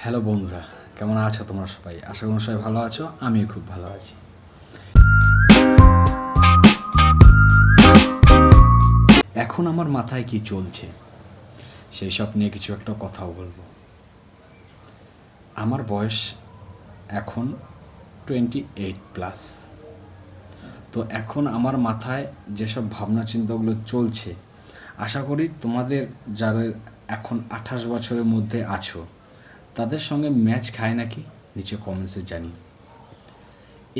Hello বন্ধুরা, কেমন আছো তোমরা সবাই? আশা করি সবাই ভালো আছো। আমিও খুব ভালো আছি। এখন আমার মাথায় কি চলছে সেই সব নিয়ে কিছু একটা কথা বলবো। আমার বয়স এখন 28+। তো এখন আমার মাথায় যেসব ভাবনা চিন্তাগুলো চলছে, আশা করি তোমাদের যারা এখন 28 বছরের মধ্যে আছো তাদের সঙ্গে ম্যাচ খায় নাকি নিচে কমেন্টসে জানি।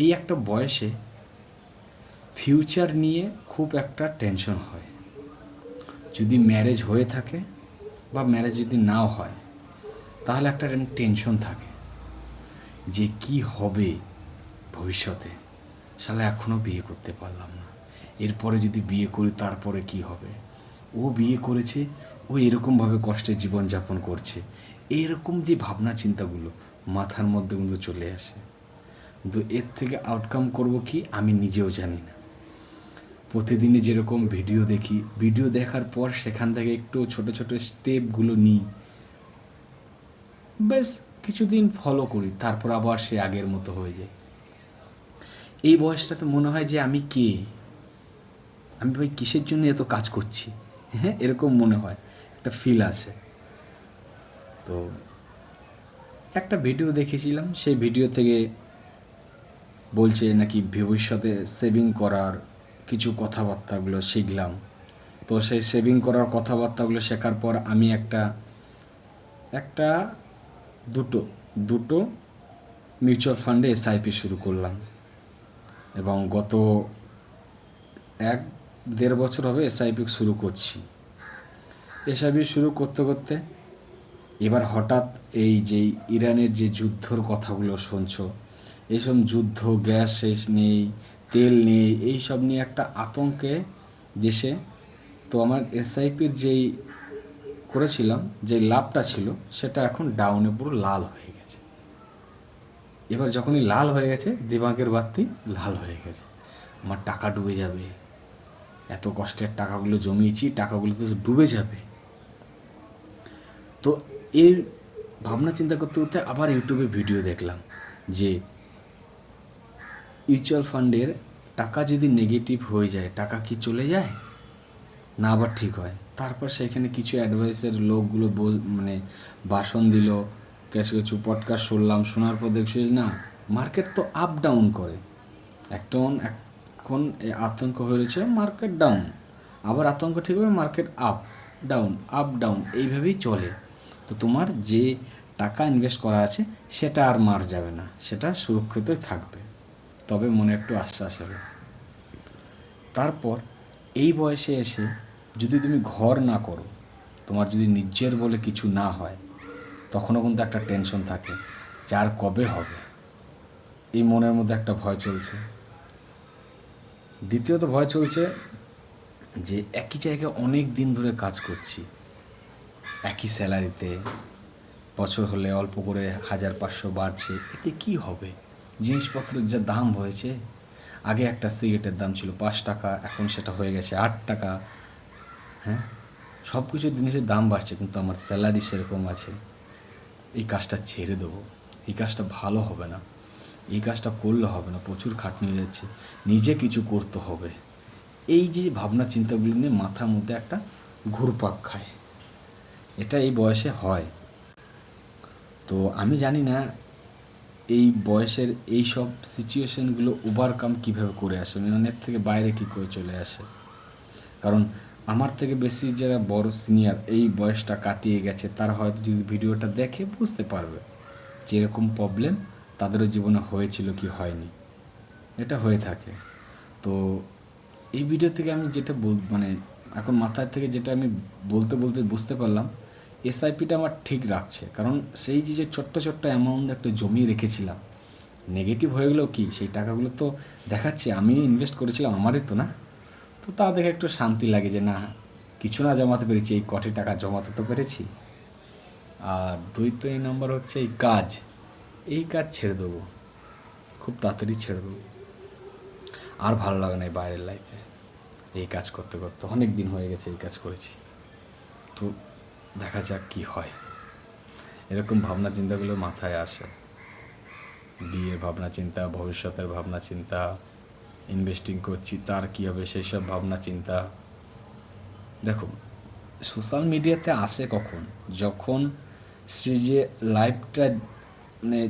এই একটা বয়সে ফিউচার নিয়ে খুব একটা টেনশন হয়। যদি ম্যারেজ হয়ে থাকে বা ম্যারেজ যদি নাও হয়, তাহলে একটা টেনশন থাকে যে কি হবে ভবিষ্যতে। শালা এখনও বিয়ে করতে পারলাম না, এরপরে যদি বিয়ে করি তারপরে কি হবে। ও বিয়ে করেছে, ও এরকমভাবে কষ্টে জীবনযাপন করছে। এরকম যে ভাবনা চিন্তাগুলো মাথার মধ্যে কিন্তু চলে আসে, কিন্তু এর থেকে আউটকাম করব কি আমি নিজেও জানি না। প্রতিদিনই যেরকম ভিডিও দেখি, ভিডিও দেখার পর সেখান থেকে একটু ছোট ছোট স্টেপগুলো নিই, বেশ কিছুদিন ফলো করি, তারপর আবার সে আগের মতো হয়ে যায়। এই বয়সটাতে মনে হয় যে আমি কে, আমি ভাই কিসের জন্য এত কাজ করছি, হ্যাঁ এরকম মনে হয়, একটা ফিল আসে। তো একটা ভিডিও দেখেছিলাম, সেই ভিডিও থেকে বলছে নাকি ভবিষ্যতে সেভিং করার কিছু কথাবার্তাগুলো শিখলাম। তো সেই সেভিং করার কথাবার্তাগুলো শেখার পর আমি একটা একটা দুটো দুটো মিউচুয়াল ফান্ডে এসআইপি শুরু করলাম, এবং গত 1-1.5 বছর হবে এসআইপি শুরু করছি। এসআইপি শুরু করতে করতে এবার হঠাৎ এই যে ইরানের যে যুদ্ধর কথাগুলো শুনছো, এইসব যুদ্ধ, গ্যাস শেষ নেই, তেল নেই, এইসব নিয়ে একটা আতঙ্কে দেশে। তো আমার এসআইপির যেই করেছিলাম যে লাভটা ছিল সেটা এখন ডাউনে পুরো লাল হয়ে গেছে। এবার যখনই লাল হয়ে গেছে, দিমাগের বাতি লাল হয়ে গেছে, আমার টাকা ডুবে যাবে, এত কষ্টের টাকাগুলো জমিয়েছি, টাকাগুলো তো ডুবে যাবে। তো এর ভাবনা চিন্তা করতে করতে আবার ইউটিউবে ভিডিও দেখলাম যে মিউচুয়াল ফান্ডের টাকা যদি নেগেটিভ হয়ে যায়, টাকা কি চলে যায় না আবার ঠিক হয়। তারপর সেখানে কিছু অ্যাডভাইসের লোকগুলো মানে ভাষণ দিল, কিছু কিছু পডকাস্ট শুনলাম, শোনার পর দেখছি না মার্কেট তো আপ ডাউন করে। এখন আতঙ্ক হয়েছে মার্কেট ডাউন, আবার আতঙ্ক ঠিক হবে market up down, up down, এইভাবেই চলে। তো তোমার যে টাকা ইনভেস্ট করা আছে সেটা আর মার যাবে না, সেটা সুরক্ষিতই থাকবে, তবে মনে একটু আশ্বাস হবে। তারপর এই বয়সে এসে যদি তুমি ঘর না করো, তোমার যদি নিজের বলে কিছু না হয়, তখনও কিন্তু একটা টেনশন থাকে যে আর কবে হবে, এই মনের মধ্যে একটা ভয় চলছে। দ্বিতীয়ত ভয় চলছে যে একই জায়গায় অনেক দিন ধরে কাজ করছি, একই স্যালারিতে, বছর হলে অল্প করে 1,500 বাড়ছে, এতে কি হবে? জিনিসপত্রের যা দাম হয়েছে, আগে একটা সিগারেটের দাম ছিল 5 টাকা, এখন সেটা হয়ে গেছে 8 টাকা। হ্যাঁ, সব কিছু জিনিসের দাম বাড়ছে, কিন্তু আমার স্যালারি সেরকম আছে। এই কাজটা ছেড়ে দেবো, এই কাজটা ভালো হবে না, এই কাজটা করলে হবে না, প্রচুর খাটনি হয়ে যাচ্ছে, নিজে কিছু করতে হবে। এই যে ভাবনা চিন্তাগুলো নিয়ে মাথার মধ্যে একটা ঘুরপাক খায়, এটা এই বয়সে হয়। তো আমি জানি না এই বয়সের এই সব সিচুয়েশনগুলো ওভারকাম কীভাবে করে আসে, মানে এর থেকে বাইরে কী করে চলে আসে। কারণ আমার থেকে বেশি যারা বড় সিনিয়র এই বয়সটা কাটিয়ে গেছে, তারা হয়তো যদি ভিডিওটা দেখে বুঝতে পারবে যে এরকম প্রবলেম তাদেরও জীবনে হয়েছিল কি হয়নি, এটা হয়ে থাকে। তো এই ভিডিও থেকে আমি যেটা মানে এখন মাথার থেকে যেটা আমি বলতে বলতে বুঝতে পারলাম, এসআইপিটা আমার ঠিক রাখছে। কারণ সেই যে ছোট্ট ছোট্ট অ্যামাউন্ট একটা জমিয়ে রেখেছিলাম, নেগেটিভ হয়ে গেলেও কি, সেই টাকাগুলো তো দেখাচ্ছে আমি ইনভেস্ট করেছিলাম, আমারই তো না। তো তা দেখে একটু শান্তি লাগে যে না, কিছু না জমাতে পেরেছি, এই কটি টাকা জমাতে তো পেরেছি। আর এই নাম্বার হচ্ছে এই কাজ ছেড়ে দেবো, খুব তাড়াতাড়ি ছেড়ে দেবো। আর ভালো লাগে না এই বাইরের লাইফে, এই কাজ করতে করতে অনেক দিন হয়ে গেছে এই কাজ করেছি। তো দেখা যাক কি হয়। এরকম ভাবনা চিন্তাগুলো মাথায় আসে। বিয়ের ভাবনা চিন্তা, ভবিষ্যতের ভাবনা চিন্তা, ইনভেস্টিং করছি তার কী হবে সেই সব ভাবনা চিন্তা। দেখো, সোশ্যাল মিডিয়াতে আসে কখন, যখন সে যে লাইফটা মানে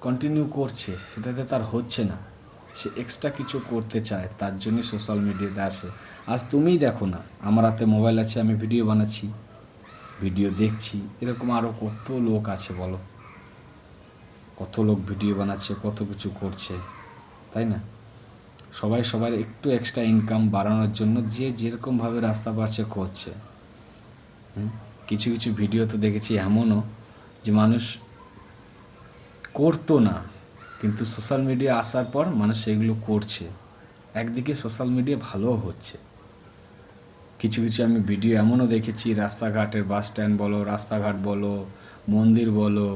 কন্টিনিউ করছে সেটাতে তার হচ্ছে না, সে এক্সট্রা কিছু করতে চায়, তার জন্যই সোশ্যাল মিডিয়াতে আসে। আজ তুমিই দেখো না, আমার হাতে মোবাইল আছে, আমি ভিডিও বানাচ্ছি, ভিডিও দেখছি, এরকম আরও কত লোক আছে বলো, কত লোক ভিডিও বানাচ্ছে, কত কিছু করছে, তাই না? সবাই সবার একটু এক্সট্রা ইনকাম বাড়ানোর জন্য যে যেরকমভাবে রাস্তা পারছে করছে। কিছু কিছু ভিডিও তো দেখেছি এমনও যে মানুষ করতো না, কিন্তু সোশ্যাল মিডিয়া আসার পর মানুষ সেগুলো করছে। একদিকে সোশ্যাল মিডিয়া ভালোও হচ্ছে। কিছু কিছু আমি ভিডিও এমনও দেখেছি, রাস্তাঘাটের বাস স্ট্যান্ড বলো, রাস্তাঘাট বলো, মন্দির বলো,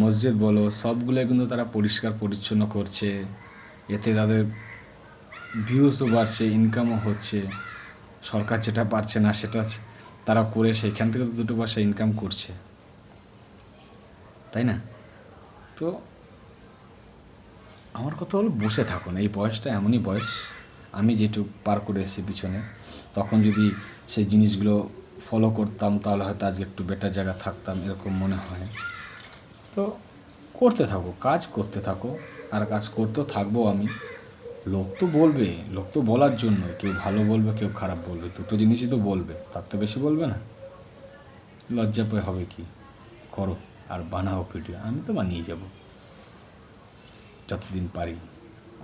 মসজিদ বলো, সবগুলো কিন্তু তারা পরিষ্কার পরিচ্ছন্ন করছে। এতে তাদের ভিউজও বাড়ছে, ইনকামও হচ্ছে। সরকার যেটা পারছে না সেটা তারা করে সেইখান থেকে তো দুটো পয়সা ইনকাম করছে, তাই না? তো আমার কথা হলো, বসে থাকো না। এই বয়সটা এমনই বয়স, আমি যেটুকু পার করে এসেছি পিছনে, তখন যদি সেই জিনিসগুলো ফলো করতাম তাহলে হয়তো আজকে একটু বেটার জায়গা থাকতাম, এরকম মনে হয়। তো করতে থাকো, কাজ করতে থাকো, আর কাজ করতেও থাকবো আমি। লোক তো বলবে, লোক তো বলার জন্য, কেউ ভালো বলবে, কেউ খারাপ বলবে, দুটো জিনিসই তো বলবে, তার তো বেশি বলবে না। লজ্জা পেয়ে হবে কি? করো আর বানাও ভিডিও, আমি তো বানিয়ে যাব যতদিন পারি,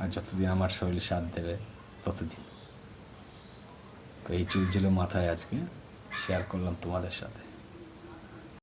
আর যতদিন আমার শরীর সাথ দেবে ততদিন। তো এই চুল ছিল মাথায়, আজকে শেয়ার করলাম তোমাদের সাথে।